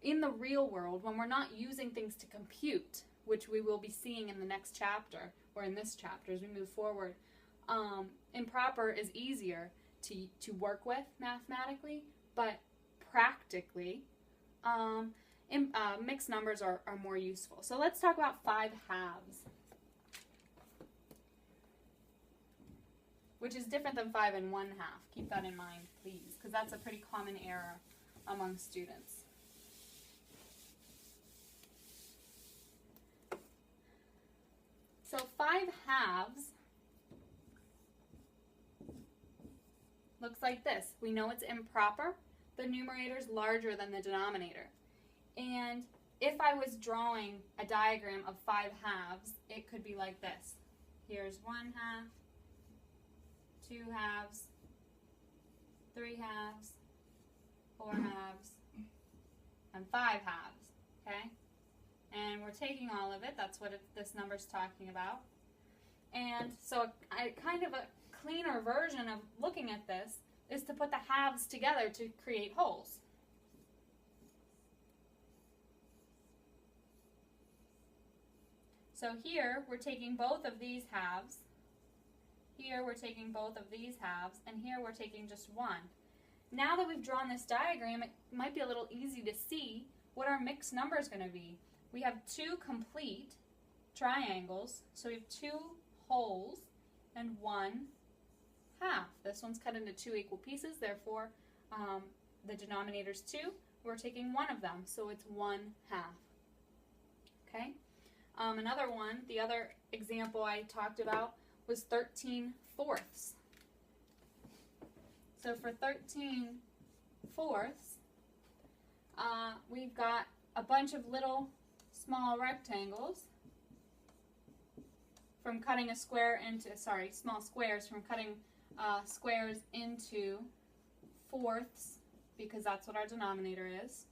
in the real world, when we're not using things to compute, which we will be seeing in the next chapter, or in this chapter as we move forward, improper is easier to work with mathematically, but practically, mixed numbers are more useful. So let's talk about 5 halves, which is different than 5 1/2. Keep that in mind, please, because that's a pretty common error among students. So 5 halves looks like this. We know it's improper. The numerator is larger than the denominator. And if I was drawing a diagram of 5 halves, it could be like this. Here's 1 half, 2 halves, 3 halves, 4 halves, and 5 halves, okay? And we're taking all of it. That's what this number's talking about. And so kind of a cleaner version of looking at this is to put the halves together to create wholes. So here we're taking both of these halves, here we're taking both of these halves, and here we're taking just one. Now that we've drawn this diagram, it might be a little easy to see what our mixed number is going to be. We have 2 complete triangles, so we have 2 wholes and 1 half. This one's cut into 2 equal pieces, therefore the denominator's 2. We're taking one of them, so it's 1 half. Okay? Another one, the other example I talked about was 13/4. So for 13/4, we've got a bunch of little small rectangles from cutting a square into, small squares from cutting squares into fourths, because that's what our denominator is.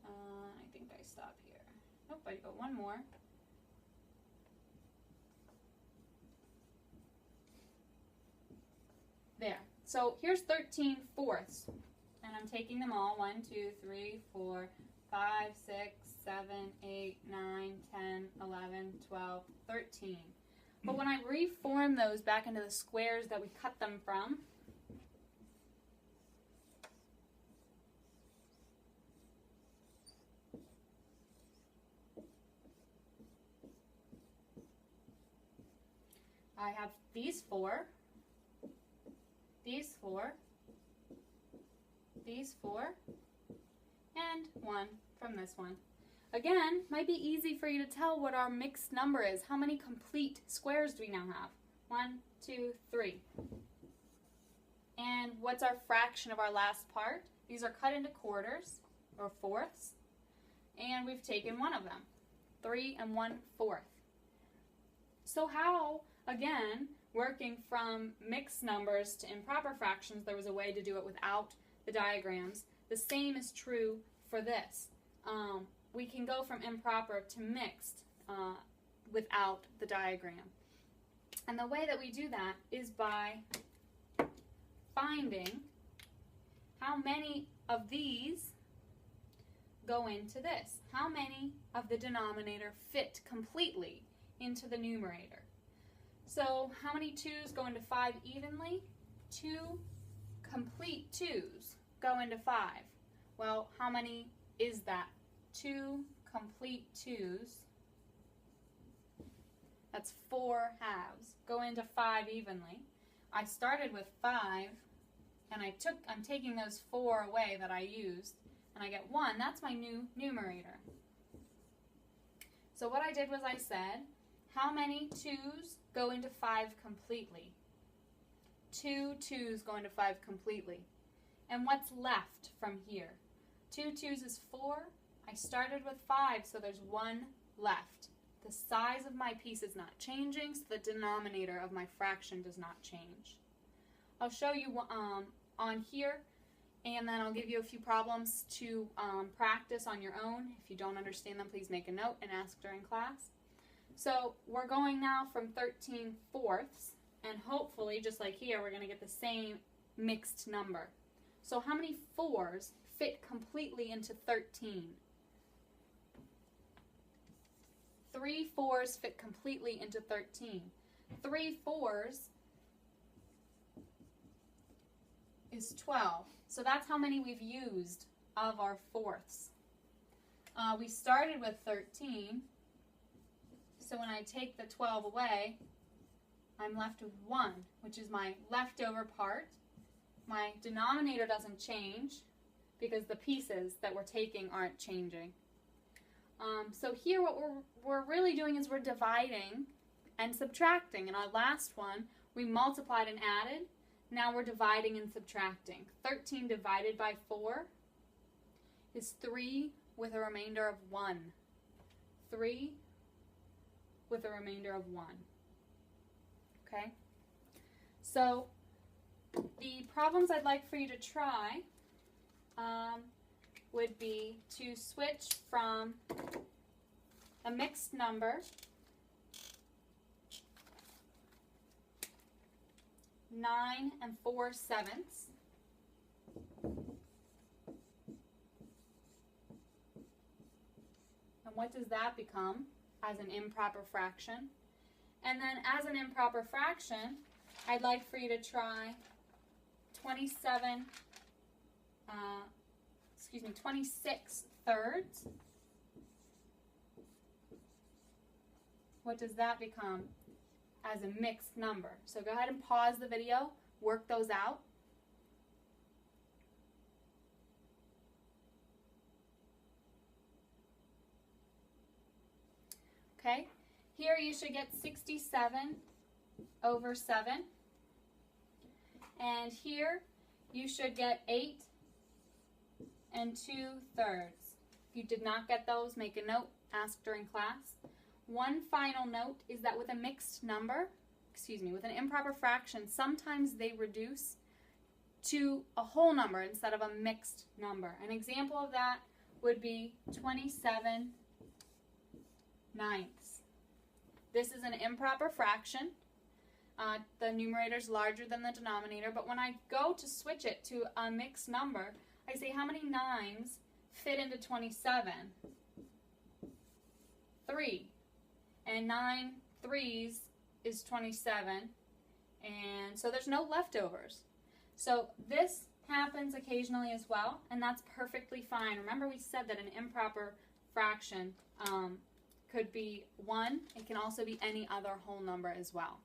I think I stop here. Nope, I got one more. There. So here's 13/4, and I'm taking them all. 1, 2, 3, 4, 5, 6, 7, 8, 9, 10, 11, 12, 13. But when I reform those back into the squares that we cut them from, I have these 4, these 4, these 4, and 1 from this one. Again, might be easy for you to tell what our mixed number is. How many complete squares do we now have? 1, 2, 3. And what's our fraction of our last part? These are cut into quarters, or fourths, and we've taken one of them. 3 1/4. So how, again, working from mixed numbers to improper fractions, there was a way to do it without the diagrams. The same is true for this. We can go from improper to mixed without the diagram. And the way that we do that is by finding how many of these go into this. How many of the denominator fit completely into the numerator? So how many 2's go into 5 evenly? 2 complete 2's go into 5. Well, how many is that? 2 complete 2's, that's 4 halves, go into 5 evenly. I started with 5, and I'm taking those 4 away that I used, and I get 1. That's my new numerator. So what I did was I said, how many 2's go into 5 completely? 2 2's go into 5 completely. And what's left from here? 2 2's is 4. I started with 5, so there's 1 left. The size of my piece is not changing, so the denominator of my fraction does not change. I'll show you on here, and then I'll give you a few problems to practice on your own. If you don't understand them, please make a note and ask during class. So we're going now from 13/4, and hopefully, just like here, we're going to get the same mixed number. So how many 4s fit completely into 13? 3 4s fit completely into 13. 3 4s is 12. So that's how many we've used of our fourths. We started with 13. So when I take the 12 away, I'm left with 1, which is my leftover part. My denominator doesn't change because the pieces that we're taking aren't changing. So here what we're really doing is we're dividing and subtracting. In our last one, we multiplied and added. Now we're dividing and subtracting. 13 divided by 4 is 3 with a remainder of 1. 3 with a remainder of 1. Okay? So the problems I'd like for you to try would be to switch from a mixed number, 9 4/7. And what does that become as an improper fraction? And then as an improper fraction, I'd like for you to try 26 thirds. What does that become as a mixed number? So go ahead and pause the video, work those out. Okay, here you should get 67/7. And here you should get 8 2/3. If you did not get those, make a note, ask during class. One final note is that with a mixed number, with an improper fraction, sometimes they reduce to a whole number instead of a mixed number. An example of that would be 27/9. This is an improper fraction. The numerator is larger than the denominator, but when I go to switch it to a mixed number, I say how many 9s fit into 27? 3. And 9 3s is 27. And so there's no leftovers. So this happens occasionally as well, and that's perfectly fine. Remember we said that an improper fraction could be 1. It can also be any other whole number as well.